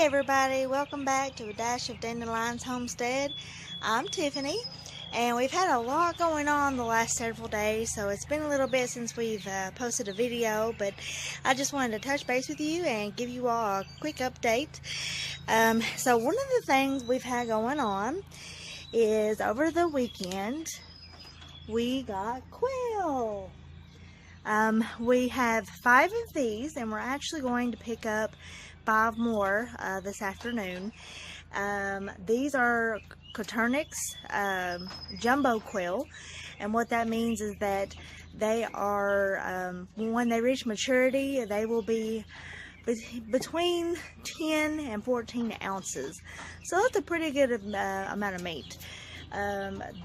everybody, welcome back to A Dash of Dandelion's Homestead. I'm Tiffany, and we've had a lot going on the last several days, so it's been a little bit since we've posted a video, but I just wanted to touch base with you and give you all a quick update. So one of the things we've had going on is over the weekend we got quail. We have 5 of these, and we're actually going to pick up 5 more this afternoon. These are Coturnix jumbo quail, and what that means is that they are, when they reach maturity, they will be between 10 and 14 ounces. So that's a pretty good amount of meat.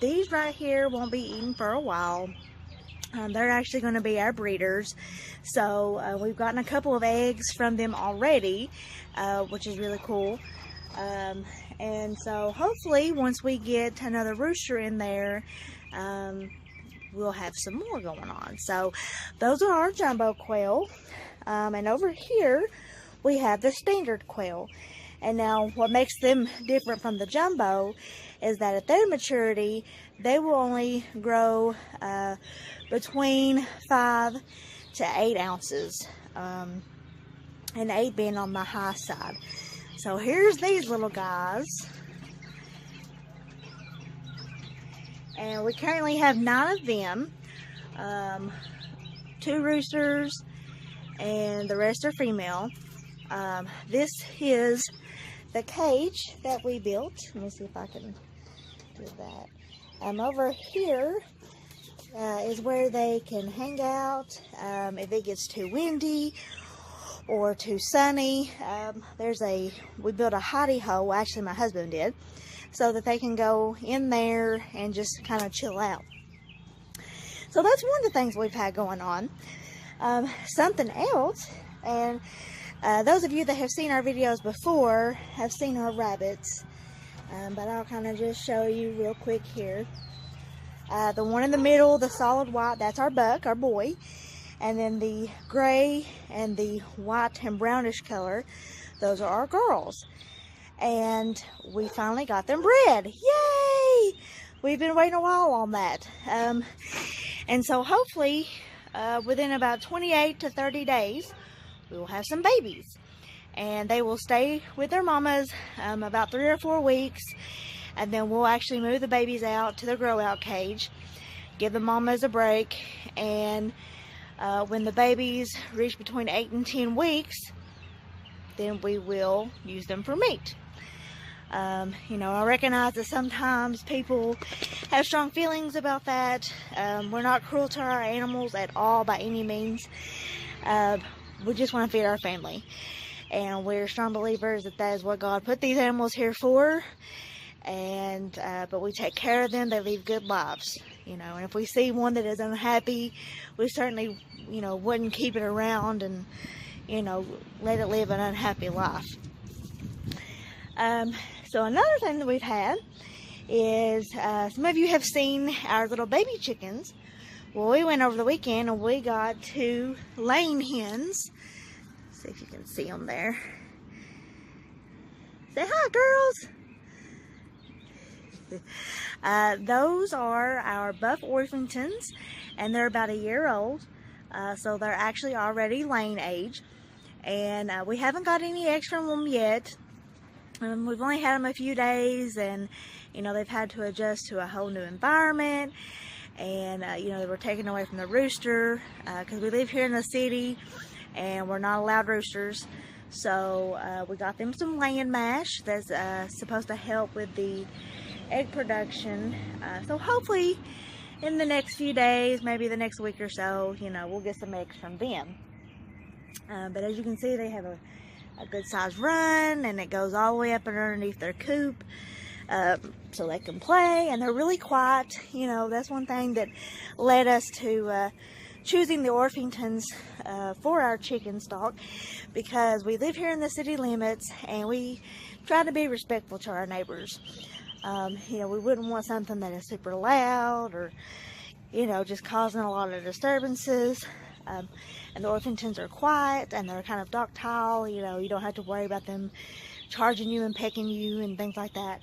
These right here won't be eaten for a while. They're actually going to be our breeders. So we've gotten a couple of eggs from them already, which is really cool. And so hopefully once we get another rooster in there, we'll have some more going on. So those are our jumbo quail. And over here we have the standard quail. And now what makes them different from the jumbo is that at their maturity, they will only grow between 5 to 8 ounces, and 8 being on the high side. So here's these little guys, and we currently have 9 of them, 2 roosters, and the rest are female. This is the cage that we built. Let me see if I can do that. Over here is where they can hang out if it gets too windy or too sunny. We built a hidey hole, actually my husband did, so that they can go in there and just kind of chill out. So that's one of the things we've had going on. Something else, and those of you that have seen our videos before have seen our rabbits, but I'll kind of just show you real quick here. The one in the middle, the solid white, that's our buck, our boy. And then the gray and the white and brownish color, those are our girls. And we finally got them bred. Yay! We've been waiting a while on that. And so hopefully within about 28 to 30 days, we will have some babies. And they will stay with their mamas about 3 or 4 weeks. And then we'll actually move the babies out to the grow out cage, give the mamas a break, and when the babies reach between 8 and 10 weeks, then we will use them for meat. You know, I recognize that sometimes people have strong feelings about that. We're not cruel to our animals at all by any means. We just want to feed our family, and we're strong believers that that is what God put these animals here for. And but we take care of them. They lead good lives, you know, and if we see one that is unhappy, we certainly, you know, wouldn't keep it around and, you know, let it live an unhappy life. So another thing that we've had is some of you have seen our little baby chickens. Well, we went over the weekend and we got 2 laying hens. Let's see if you can see them there. Say hi, girls. Those are our buff Orpingtons, and they're about a year old, so they're actually already laying age, and we haven't got any eggs from them yet. We've only had them a few days, and you know, they've had to adjust to a whole new environment, and you know, they were taken away from the rooster because we live here in the city and we're not allowed roosters. So we got them some laying mash that's supposed to help with the egg production. So hopefully in the next few days, maybe the next week or so, you know, we'll get some eggs from them. But as you can see, they have a good sized run, and it goes all the way up underneath their coop, so they can play, and they're really quiet. You know, that's one thing that led us to choosing the Orpingtons for our chicken stock, because we live here in the city limits and we try to be respectful to our neighbors. You know, we wouldn't want something that is super loud or, you know, just causing a lot of disturbances. And the Orpingtons are quiet, and they're kind of docile. You know, you don't have to worry about them charging you and pecking you and things like that.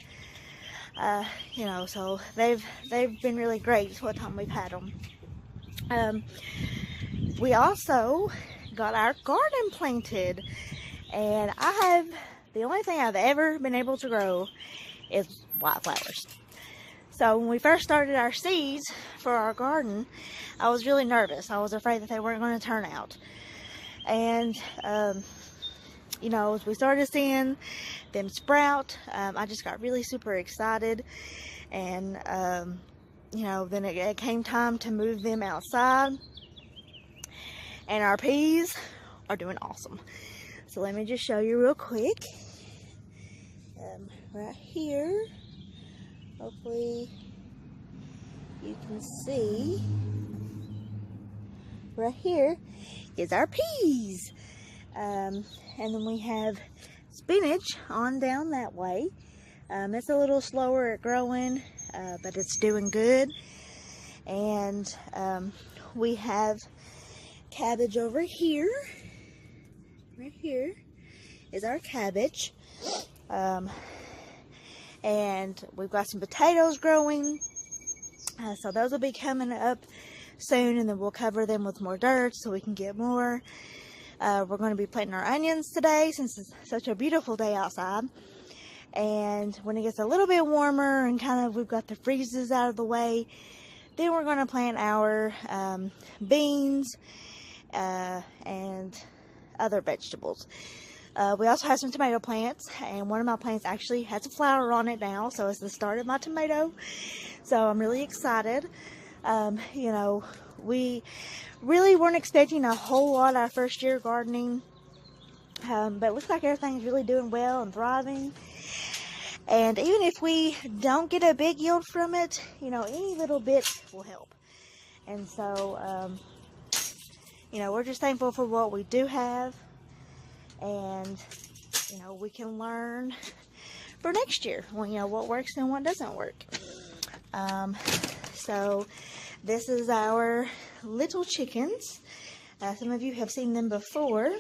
You know, so they've been really great what time we've had them. We also got our garden planted, and the only thing I've ever been able to grow is white flowers. So when we first started our seeds for our garden, I was really nervous. I was afraid that they weren't going to turn out. And, you know, as we started seeing them sprout, I just got really super excited. And, you know, then it came time to move them outside. And our peas are doing awesome. So let me just show you real quick. Right here. Hopefully you can see. Right here is our peas. And then we have spinach on down that way. It's a little slower at growing, but it's doing good. And we have cabbage over here. Right here is our cabbage. And we've got some potatoes growing, so those will be coming up soon, and then we'll cover them with more dirt so we can get more. We're going to be planting our onions today since it's such a beautiful day outside. And when it gets a little bit warmer and kind of we've got the freezes out of the way, then we're going to plant our beans and other vegetables. We also have some tomato plants, and one of my plants actually has a flower on it now, so it's the start of my tomato. So I'm really excited. You know, we really weren't expecting a whole lot our first year gardening, but it looks like everything's really doing well and thriving. And even if we don't get a big yield from it, you know, any little bit will help. And so, you know, we're just thankful for what we do have. And, you know, we can learn for next year, well, you know, what works and what doesn't work. So this is our little chickens. Some of you have seen them before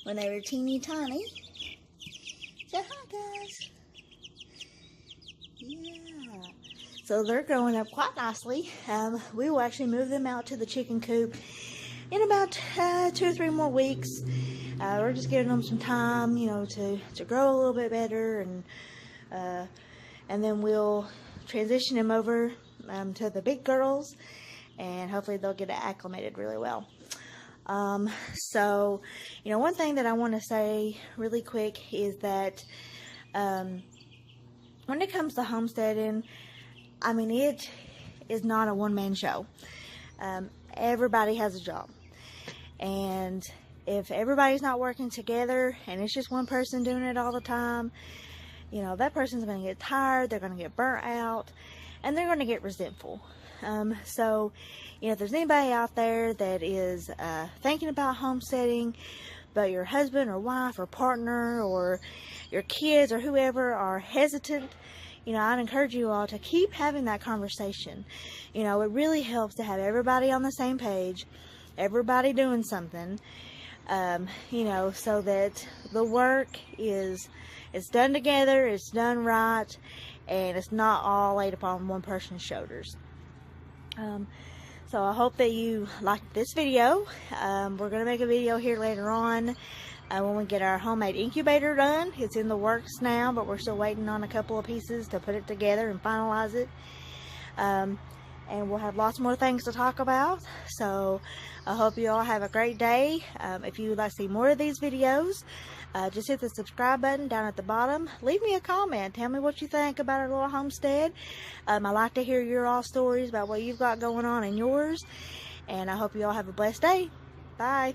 when they were teeny tiny. Say hi, guys. Yeah. So they're growing up quite nicely. We will actually move them out to the chicken coop in about 2 or 3 more weeks. We're just giving them some time, you know, to grow a little bit better, and then we'll transition them over to the big girls, and hopefully they'll get acclimated really well. So, you know, one thing that I want to say really quick is that when it comes to homesteading, I mean, it is not a one-man show. Everybody has a job. And if everybody's not working together and it's just one person doing it all the time, you know, that person's going to get tired, they're going to get burnt out, and they're going to get resentful. So, you know, if there's anybody out there that is thinking about homesteading, but your husband or wife or partner or your kids or whoever are hesitant, you know, I'd encourage you all to keep having that conversation. You know, it really helps to have everybody on the same page, everybody doing something, you know, so that the work it's done together, it's done right, and it's not all laid upon one person's shoulders. So I hope that you liked this video. We're going to make a video here later on when we get our homemade incubator done. It's in the works now, but we're still waiting on a couple of pieces to put it together and finalize it. And we'll have lots more things to talk about. So I hope you all have a great day. If you would like to see more of these videos, just hit the subscribe button down at the bottom. Leave me a comment. Tell me what you think about our little homestead. I like to hear your all stories about what you've got going on in yours. And I hope you all have a blessed day. Bye.